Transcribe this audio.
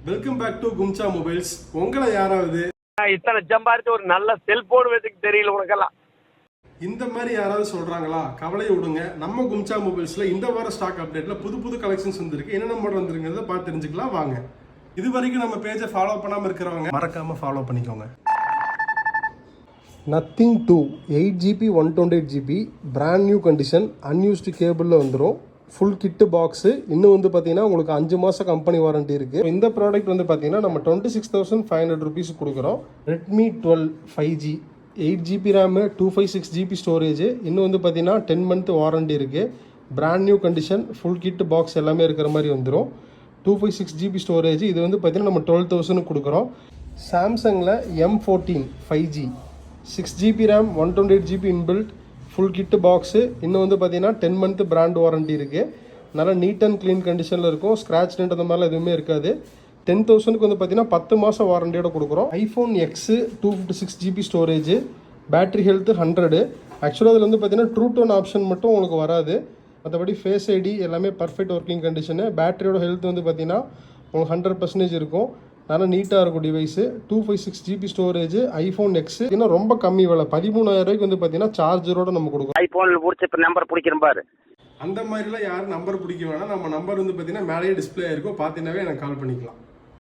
Welcome back to கும்சா mobiles. உங்களை யாராவது இத்தனை சம்பாரிச்சு ஒரு நல்ல செல்போன் வச்சுக்கு தெரியல உனக்கெல்லாம் இந்த மாதிரி யாராவது சொல்றாங்களா? கவலையை விடுங்க. நம்ம கும்சா மொபைல்ஸ்ல இந்த வார ஸ்டாக் அப்டேட்ல புது கலெக்ஷன்ஸ் வந்திருக்கு. என்னென்ன மாடல் வந்திருக்கிறத பார்த்து தெரிஞ்சுக்கலாம் வாங்க. இது வரைக்கும் நம்ம பேஜை ஃபாலோ பண்ணாம இருக்கிறவங்க மறக்காம ஃபாலோ பண்ணிக்கோங்க. Nothing 2 8GB 128GB brand new condition unused கேபிளில் வந்துடும். Full kit box. இன்னும் வந்து பார்த்தீங்கன்னா உங்களுக்கு 5 மாதம் கம்பெனி வாரண்டி இருக்குது. இந்த ப்ராடக்ட் வந்து பார்த்தீங்கன்னா நம்ம 26,500 rupees கொடுக்குறோம். Redmi 12 5G 8GB RAM 256GB storage. இன்னும் வந்து பார்த்தீங்கன்னா 10 month வாரண்டி இருக்குது. Brand new condition full kit box எல்லாமே இருக்கிற மாதிரி வந்துடும். 256GB storage. இது வந்து பார்த்தீங்கன்னா நம்ம 12,000 கொடுக்குறோம். சாம்சங்கில் M14 5G 6GB RAM 128GB inbuilt full kit box. இன்னும் வந்து பார்த்தீங்கன்னா 10 month பிராண்ட் வாரண்டி இருக்குது. நல்லா நீட் அண்ட் க்ளீன் கண்டிஷனில் இருக்கும். ஸ்க்ராட்ச் டென்ட் அந்த மாதிரிலாம் எதுவுமே இருக்காது. 10,000க்கு வந்து பார்த்தீங்கன்னா 10 மாதம் வாரண்டியோட கொடுக்குறோம். IPhone x 256GB storage. Battery health 100. ஆக்சுவலாக அதில் வந்து பார்த்தீங்கன்னா ட்ரூ டோன் ஆப்ஷன் மட்டும் உங்களுக்கு வராது. மற்றபடி ஃபேஸ் ஐடி எல்லாமே பர்ஃபெக்ட் ஒர்க்கிங் கண்டிஷனு. பேட்டரியோட ஹெல்த் வந்து பார்த்தீங்கன்னா உங்களுக்கு 100% இருக்கும். நல்லா நீட்டாக இருக்கும் device. 256GB storage. IPhone X இன்னும் ரொம்ப கம்மி விலை 13,000 ரூபாய்க்கு வந்து பார்த்தீங்கன்னா சார்ஜரோட நம்ம கொடுக்கும். ஐபோனில் பிடிச்ச இப்போ நம்பர் பிடிக்கிறேன் பாரு. அந்த மாதிரிலாம் யாரும் நம்பர் பிடிக்க வேணாம். நம்ம நம்பர் வந்து பார்த்தீங்கன்னா மேலேயே டிஸ்பிளே இருக்கும். பார்த்தீங்கன்னாவே எனக்கு கால் பண்ணிக்கலாம்.